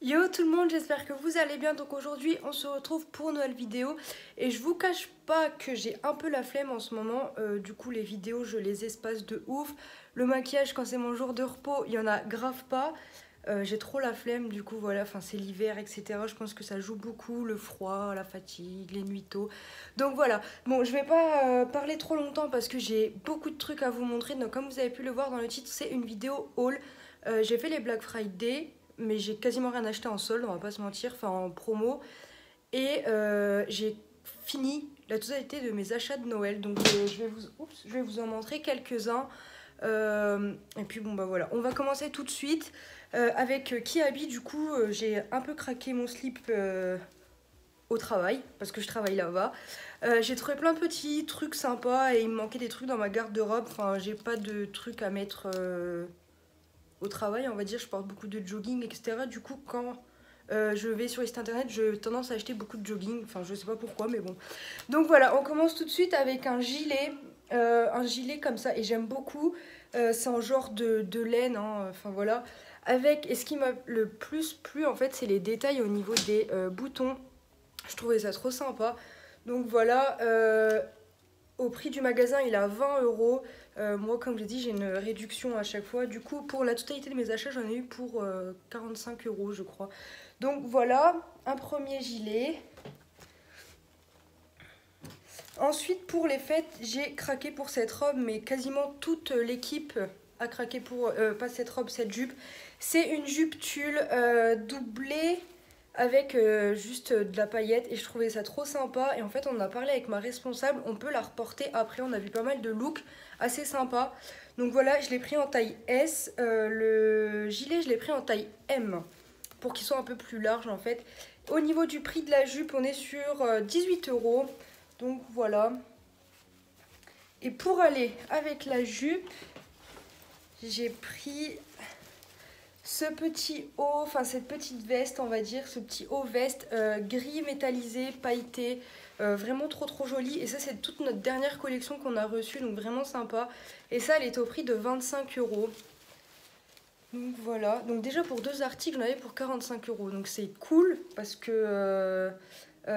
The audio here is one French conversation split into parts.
Yo tout le monde, j'espère que vous allez bien. Donc aujourd'hui on se retrouve pour une nouvelle vidéo. Et je vous cache pas que j'ai un peu la flemme en ce moment. Du coup les vidéos je les espace de ouf. Le maquillage quand c'est mon jour de repos, il y en a grave pas. J'ai trop la flemme du coup voilà, enfin c'est l'hiver etc. Je pense que ça joue beaucoup, le froid, la fatigue, les nuits tôt. Donc voilà, bon je vais pas parler trop longtemps parce que j'ai beaucoup de trucs à vous montrer. Donc comme vous avez pu le voir dans le titre, c'est une vidéo haul. J'ai fait les Black Friday, mais j'ai quasiment rien acheté en solde, on va pas se mentir, enfin en promo. Et j'ai fini la totalité de mes achats de Noël, donc je vais vous en montrer quelques-uns. Et puis bon bah voilà, on va commencer tout de suite avec Kiabi. Du coup j'ai un peu craqué mon slip au travail, parce que je travaille là-bas. J'ai trouvé plein de petits trucs sympas et il me manquait des trucs dans ma garde-robe. Enfin j'ai pas de trucs à mettre au travail, on va dire, je porte beaucoup de jogging, etc. Du coup, quand je vais sur les sites internet, j'ai tendance à acheter beaucoup de jogging. Enfin, je sais pas pourquoi, mais bon. Donc voilà, on commence tout de suite avec un gilet comme ça, et j'aime beaucoup. C'est en genre de laine, hein, enfin voilà. Avec, et ce qui m'a le plus plu, en fait, c'est les détails au niveau des boutons. Je trouvais ça trop sympa. Donc voilà, au prix du magasin, il est à 20 euros. Moi, comme je l'ai dit, j'ai une réduction à chaque fois. Du coup, pour la totalité de mes achats, j'en ai eu pour 45 euros, je crois. Donc voilà, un premier gilet. Ensuite, pour les fêtes, j'ai craqué pour cette robe, mais quasiment toute l'équipe a craqué pour, pas cette robe, cette jupe. C'est une jupe tulle doublée avec juste de la paillette et je trouvais ça trop sympa. Et en fait, on a parlé avec ma responsable, on peut la reporter après. On a vu pas mal de looks assez sympas. Donc voilà, je l'ai pris en taille S. Le gilet, je l'ai pris en taille M pour qu'il soit un peu plus large en fait. Au niveau du prix de la jupe, on est sur 18 euros. Donc voilà. Et pour aller avec la jupe, j'ai pris ce petit haut, enfin cette petite veste, on va dire, ce petit haut veste gris métallisé, pailleté, vraiment trop joli. Et ça, c'est toute notre dernière collection qu'on a reçue, donc vraiment sympa. Et ça, elle est au prix de 25 euros. Donc voilà, donc déjà pour deux articles, j'en avais pour 45 euros. Donc c'est cool parce que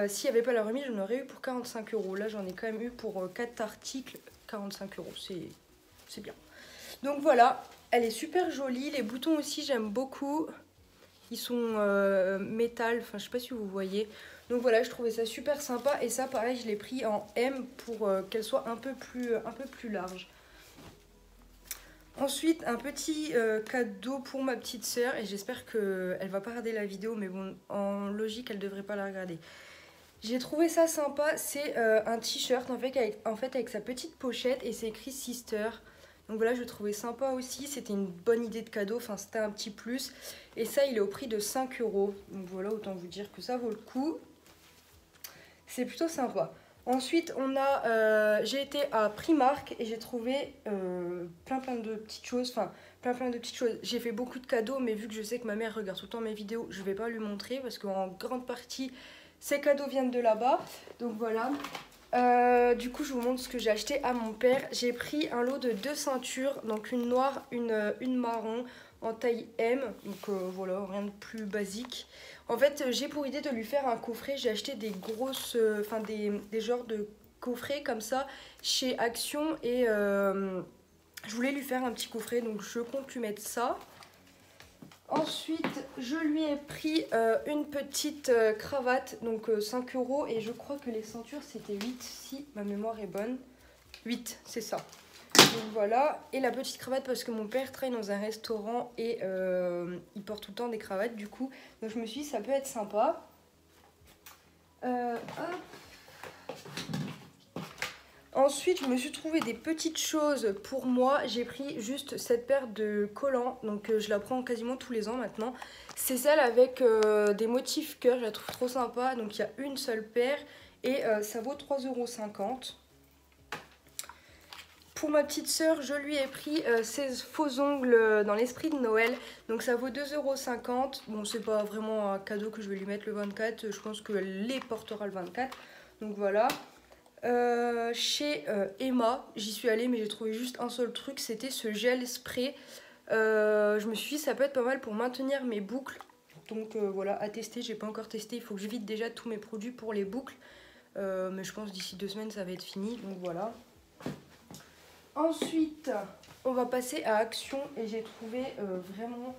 s'il n'y avait pas la remise, j'en aurais eu pour 45 euros. Là, j'en ai quand même eu pour 4 articles, 45 euros. C'est bien. Donc voilà, elle est super jolie. Les boutons aussi, j'aime beaucoup. Ils sont métal, enfin je sais pas si vous voyez. Donc voilà, je trouvais ça super sympa. Et ça, pareil, je l'ai pris en M pour qu'elle soit un peu plus large. Ensuite, un petit cadeau pour ma petite sœur. Et j'espère qu'elle va pas regarder la vidéo. Mais bon, en logique, elle devrait pas la regarder. J'ai trouvé ça sympa. C'est un t-shirt en fait avec sa petite pochette. Et c'est écrit Sister. Donc voilà, je le trouvais sympa aussi. C'était une bonne idée de cadeau. Enfin, c'était un petit plus. Et ça, il est au prix de 5 euros. Donc voilà, autant vous dire que ça vaut le coup. C'est plutôt sympa. Ensuite, j'ai été à Primark et j'ai trouvé plein de petites choses. Enfin, plein de petites choses. J'ai fait beaucoup de cadeaux, mais vu que je sais que ma mère regarde tout le temps mes vidéos, je vais pas lui montrer parce qu'en grande partie, ces cadeaux viennent de là-bas. Donc voilà. Du coup, je vous montre ce que j'ai acheté à mon père. J'ai pris un lot de 2 ceintures, donc une noire, une marron en taille M. Donc voilà, rien de plus basique. En fait, j'ai pour idée de lui faire un coffret. J'ai acheté des grosses, enfin des genres de coffrets comme ça chez Action et je voulais lui faire un petit coffret, donc je compte lui mettre ça. Ensuite, je lui ai pris une petite cravate, donc 5 euros. Et je crois que les ceintures, c'était 8, si ma mémoire est bonne. 8, c'est ça. Donc voilà. Et la petite cravate, parce que mon père travaille dans un restaurant et il porte tout le temps des cravates, du coup. Donc je me suis dit, ça peut être sympa. Hop. Ensuite, je me suis trouvé des petites choses pour moi. J'ai pris juste cette paire de collants. Donc, je la prends quasiment tous les ans maintenant. C'est celle avec des motifs cœur. Je la trouve trop sympa. Donc, il y a une seule paire. Et ça vaut 3,50 €. Pour ma petite sœur, je lui ai pris ses faux ongles dans l'esprit de Noël. Donc, ça vaut 2,50 €. Bon, c'est pas vraiment un cadeau que je vais lui mettre le 24. Je pense qu'elle les portera le 24. Donc, voilà. Chez Emma, j'y suis allée mais j'ai trouvé juste un seul truc, c'était ce gel spray. Je me suis dit ça peut être pas mal pour maintenir mes boucles Donc voilà, à tester, j'ai pas encore testé, il faut que je vide déjà tous mes produits pour les boucles. Mais je pense d'ici 2 semaines ça va être fini, donc voilà. Ensuite, on va passer à Action et j'ai trouvé vraiment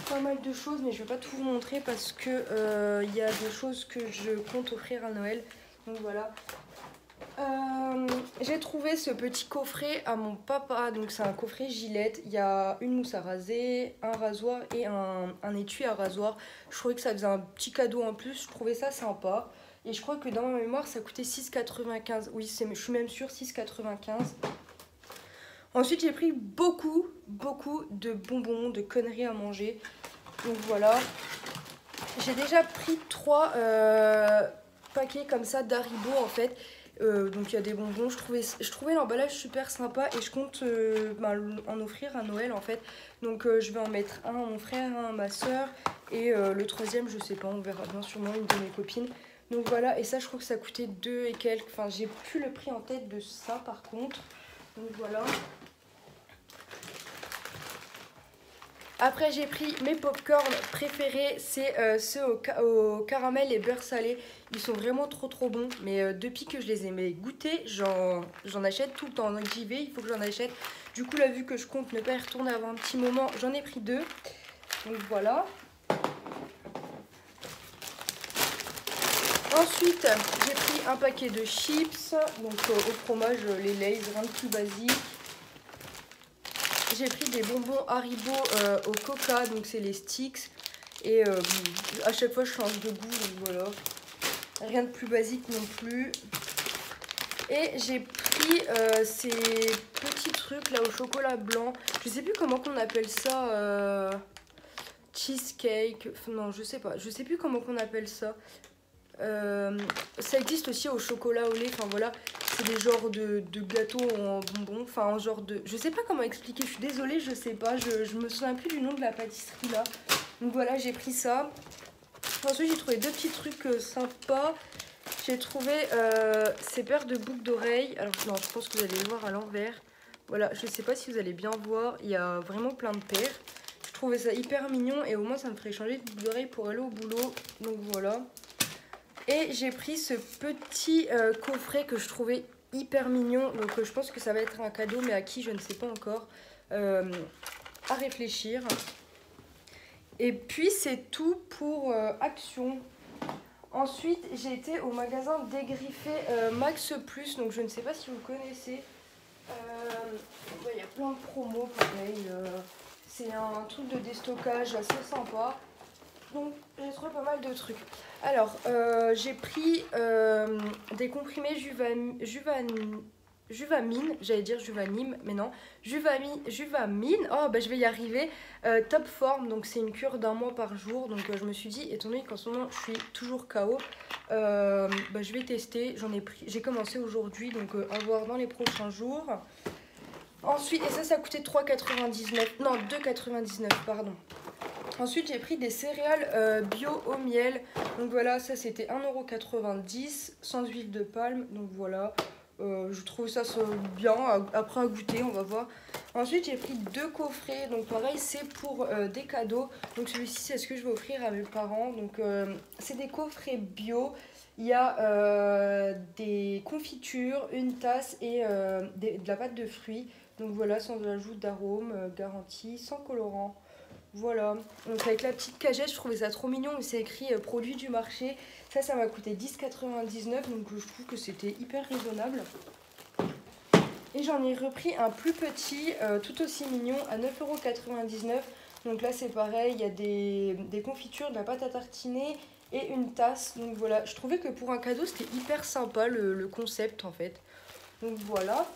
pas mal de choses, mais je vais pas tout vous montrer parce que y a des choses que je compte offrir à Noël. Donc voilà. J'ai trouvé ce petit coffret à mon papa, donc c'est un coffret Gillette. Il y a une mousse à raser, un rasoir et un étui à rasoir. Je trouvais que ça faisait un petit cadeau en plus, je trouvais ça sympa. Et je crois que dans ma mémoire ça coûtait 6,95 €. Oui, je suis même sûre, 6,95 €. Ensuite j'ai pris beaucoup de bonbons, de conneries à manger. Donc voilà. J'ai déjà pris 3 paquets comme ça d'Haribo en fait. Donc il y a des bonbons, je trouvais l'emballage super sympa et je compte en offrir à Noël en fait. Donc je vais en mettre un à mon frère, un à ma soeur et le troisième je sais pas, on verra bien sûrement une de mes copines. Donc voilà, et ça je crois que ça coûtait 2 et quelques, enfin j'ai plus le prix en tête de ça par contre. Donc voilà. Après j'ai pris mes popcorn préférés, c'est ceux au caramel et beurre salé. Ils sont vraiment trop bons, mais depuis que je les ai goûter, j'en achète tout le temps. Donc j'y vais, il faut que j'en achète. Du coup là, vu que je compte ne pas y retourner avant un petit moment, j'en ai pris 2. Donc voilà. Ensuite j'ai pris un paquet de chips, donc au fromage, les Lay's, rien de plus basique. J'ai pris des bonbons Haribo au coca, donc c'est les sticks. Et à chaque fois je change de goût, donc voilà. Rien de plus basique non plus. Et j'ai pris ces petits trucs là au chocolat blanc. Je sais plus comment qu'on appelle ça. Cheesecake. Non, je sais pas. Je sais plus comment qu'on appelle ça. Ça existe aussi au chocolat au lait. Enfin voilà. C'est des genres de gâteaux en bonbons. Enfin en genre de... Je sais pas comment expliquer. Je suis désolée, je sais pas. Je me souviens plus du nom de la pâtisserie là. Donc voilà, j'ai pris ça. Ensuite j'ai trouvé 2 petits trucs sympas. J'ai trouvé ces paires de boucles d'oreilles. Alors non, je pense que vous allez le voir à l'envers. Voilà, je sais pas si vous allez bien voir. Il y a vraiment plein de paires. Je trouvais ça hyper mignon et au moins ça me ferait changer de boucles d'oreilles pour aller au boulot. Donc voilà. Et j'ai pris ce petit coffret que je trouvais hyper mignon. Donc je pense que ça va être un cadeau, mais à qui je ne sais pas encore. À réfléchir. Et puis c'est tout pour Action. Ensuite, j'ai été au magasin Dégriffé Max Plus, donc je ne sais pas si vous connaissez. Il y a plein de promos, pareil. C'est un truc de déstockage assez sympa. Donc, j'ai trouvé pas mal de trucs. Alors, j'ai pris des comprimés Juvamine, j'allais dire Juvanime, mais non. Juvamine, oh bah je vais y arriver. Top forme, donc c'est une cure d'1 mois par jour. Donc je me suis dit, étant donné qu'en ce moment je suis toujours KO, bah, je vais tester. J'ai commencé aujourd'hui, donc à voir dans les prochains jours. Ensuite, et ça coûtait 3,99, non 2,99 pardon. Ensuite j'ai pris des céréales bio au miel. Donc voilà, ça c'était 1,90 € sans huile de palme. Donc voilà. Je trouve ça bien, après à goûter, on va voir. Ensuite j'ai pris 2 coffrets, donc pareil c'est pour des cadeaux. Donc celui-ci c'est ce que je vais offrir à mes parents. Donc c'est des coffrets bio. Il y a des confitures, une tasse et de la pâte de fruits. Donc voilà, sans ajout d'arôme, garantie, sans colorant. Voilà, donc avec la petite cagette, je trouvais ça trop mignon, mais c'est écrit produit du marché. Ça m'a coûté 10,99 €, donc je trouve que c'était hyper raisonnable. Et j'en ai repris un plus petit, tout aussi mignon, à 9,99 €. Donc là c'est pareil, il y a des confitures, de la pâte à tartiner et une tasse. Donc voilà, je trouvais que pour un cadeau c'était hyper sympa le concept en fait. Donc voilà.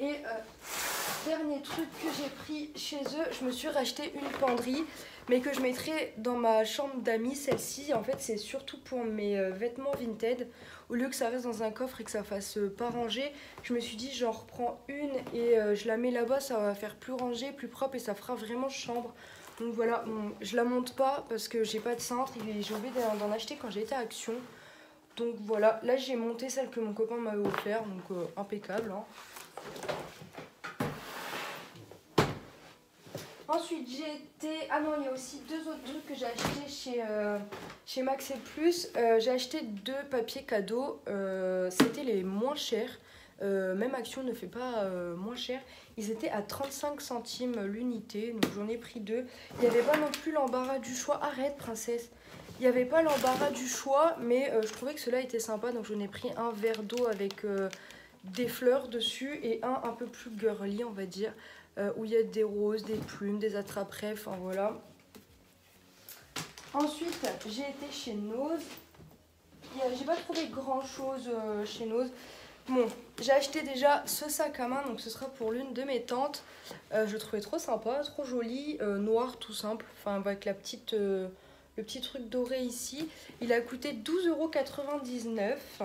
Et dernier truc que j'ai pris chez eux, je me suis racheté une penderie, mais que je mettrai dans ma chambre d'amis. Celle-ci, en fait, c'est surtout pour mes vêtements Vinted. Au lieu que ça reste dans un coffre et que ça fasse pas ranger, je me suis dit, j'en reprends une et je la mets là-bas. Ça va faire plus rangé, plus propre et ça fera vraiment chambre. Donc voilà, bon, je la monte pas parce que j'ai pas de cintre et j'ai oublié d'en acheter quand j'étais à Action. Donc voilà, là j'ai monté celle que mon copain m'avait offert, donc impeccable, hein. Ensuite j'ai été... Ah non, il y a aussi deux autres trucs que j'ai acheté chez Max et Plus. J'ai acheté deux papiers cadeaux. C'était les moins chers. Même Action ne fait pas moins cher. Ils étaient à 35 centimes l'unité. Donc j'en ai pris deux. Il n'y avait pas non plus l'embarras du choix. Arrête princesse. Il n'y avait pas l'embarras du choix. Mais je trouvais que cela était sympa. Donc j'en ai pris un verre d'eau avec des fleurs dessus. Et un peu plus girly on va dire. Où il y a des roses, des plumes, des attrape-rêves, enfin voilà. Ensuite, j'ai été chez Nose. J'ai pas trouvé grand chose chez Nose. Bon, j'ai acheté déjà ce sac à main, donc ce sera pour l'une de mes tantes. Je le trouvais trop sympa, trop joli, noir tout simple, enfin avec le petit truc doré ici. Il a coûté 12,99 €.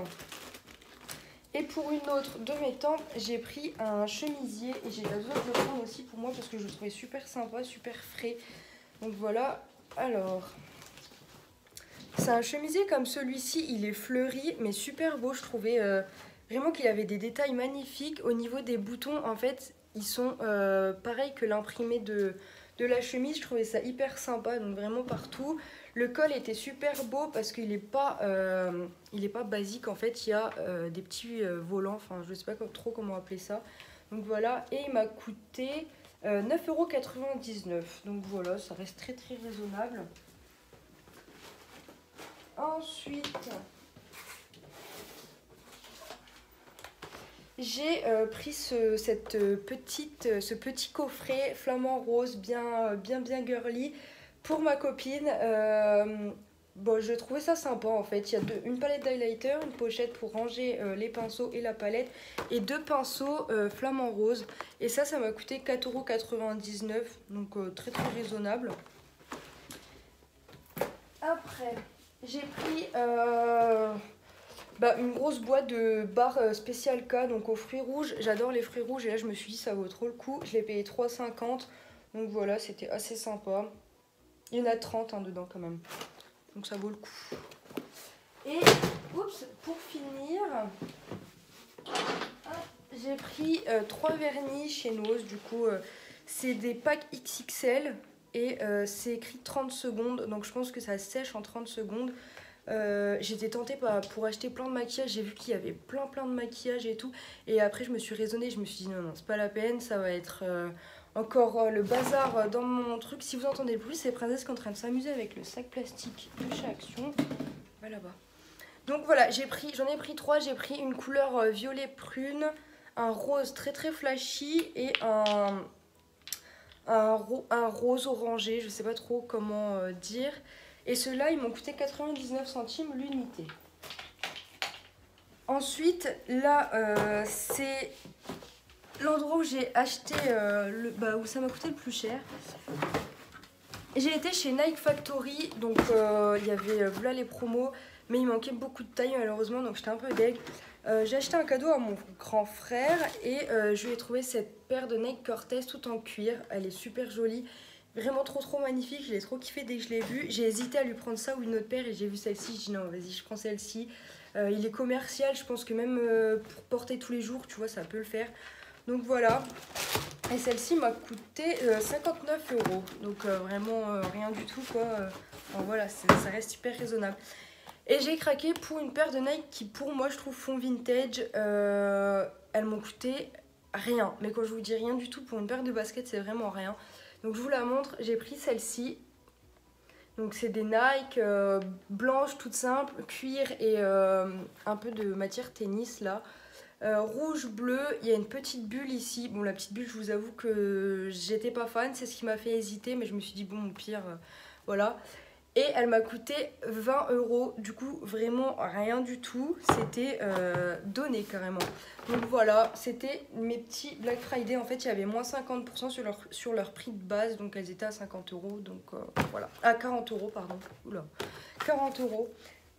Et pour une autre de mes tantes, j'ai pris un chemisier et j'ai besoin de le prendre aussi pour moi parce que je le trouvais super sympa, super frais. Donc voilà, alors, c'est un chemisier comme celui-ci, il est fleuri mais super beau, je trouvais vraiment qu'il avait des détails magnifiques. Au niveau des boutons, en fait, ils sont pareils que l'imprimé de la chemise, je trouvais ça hyper sympa, donc vraiment partout. Le col était super beau parce qu'il n'est pas basique, en fait, il y a des petits volants, enfin je ne sais pas trop comment appeler ça. Donc voilà, et il m'a coûté 9,99 €, donc voilà, ça reste très très raisonnable. Ensuite, j'ai pris ce petit coffret flamant rose bien girly pour ma copine. Bon, je trouvais ça sympa en fait. Il y a une palette d'highlighter, une pochette pour ranger les pinceaux et la palette et deux pinceaux flamant rose. Et ça m'a coûté 4,99 €, donc très très raisonnable. Après, j'ai pris une grosse boîte de barres spécial K, donc aux fruits rouges. J'adore les fruits rouges et là je me suis dit ça vaut trop le coup. Je l'ai payé 3,50 €, donc voilà, c'était assez sympa. Il y en a 30 dedans quand même, donc ça vaut le coup. Et oups, pour finir, j'ai pris 3 vernis chez Nose. Du coup c'est des packs XXL et c'est écrit 30 secondes, donc je pense que ça sèche en 30 secondes. J'étais tentée pour acheter plein de maquillage, j'ai vu qu'il y avait plein de maquillage et tout, et après je me suis raisonnée, je me suis dit non c'est pas la peine, ça va être encore le bazar dans mon truc. Si vous entendez le bruit, c'est Princesse qui est en train de s'amuser avec le sac plastique de chez Action, va là-bas. Donc voilà, j'en ai pris 3, j'ai pris une couleur violet prune, un rose très très flashy et un rose orangé, je sais pas trop comment dire. Et ceux-là, ils m'ont coûté 99 centimes l'unité. Ensuite, là, c'est l'endroit où j'ai acheté, où ça m'a coûté le plus cher. J'ai été chez Nike Factory, donc il y avait voilà les promos, mais il manquait beaucoup de taille malheureusement, donc j'étais un peu deg. J'ai acheté un cadeau à mon grand frère et je lui ai trouvé cette paire de Nike Cortez tout en cuir. Elle est super jolie. Vraiment trop magnifique, je l'ai trop kiffé dès que je l'ai vue. J'ai hésité à lui prendre ça ou une autre paire et j'ai vu celle-ci, je dis non vas-y je prends celle-ci. Il est commercial, je pense que même pour porter tous les jours, tu vois, ça peut le faire. Donc voilà, et celle-ci m'a coûté 59 €, donc vraiment rien du tout quoi. Enfin, voilà, ça reste super raisonnable. Et j'ai craqué pour une paire de Nike qui pour moi je trouve font vintage. Elles m'ont coûté rien, mais quand je vous dis rien du tout, pour une paire de baskets c'est vraiment rien. Donc je vous la montre, j'ai pris celle-ci. Donc c'est des Nike blanches toutes simples, cuir et un peu de matière tennis là. Rouge, bleu, il y a une petite bulle ici. Bon la petite bulle je vous avoue que j'étais pas fan, c'est ce qui m'a fait hésiter, mais je me suis dit bon au pire voilà. Et elle m'a coûté 20 €, du coup vraiment rien du tout, c'était donné carrément. Donc voilà, c'était mes petits Black Friday, en fait il y avait moins 50% sur leur prix de base, donc elles étaient à 50 €, donc voilà, à 40 € pardon, oula, 40 €.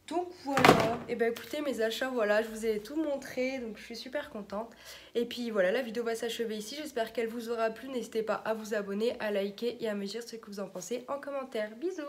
Donc voilà, et ben écoutez mes achats, voilà, je vous ai tout montré, donc je suis super contente. Et puis voilà, la vidéo va s'achever ici, j'espère qu'elle vous aura plu, n'hésitez pas à vous abonner, à liker et à me dire ce que vous en pensez en commentaire. Bisous!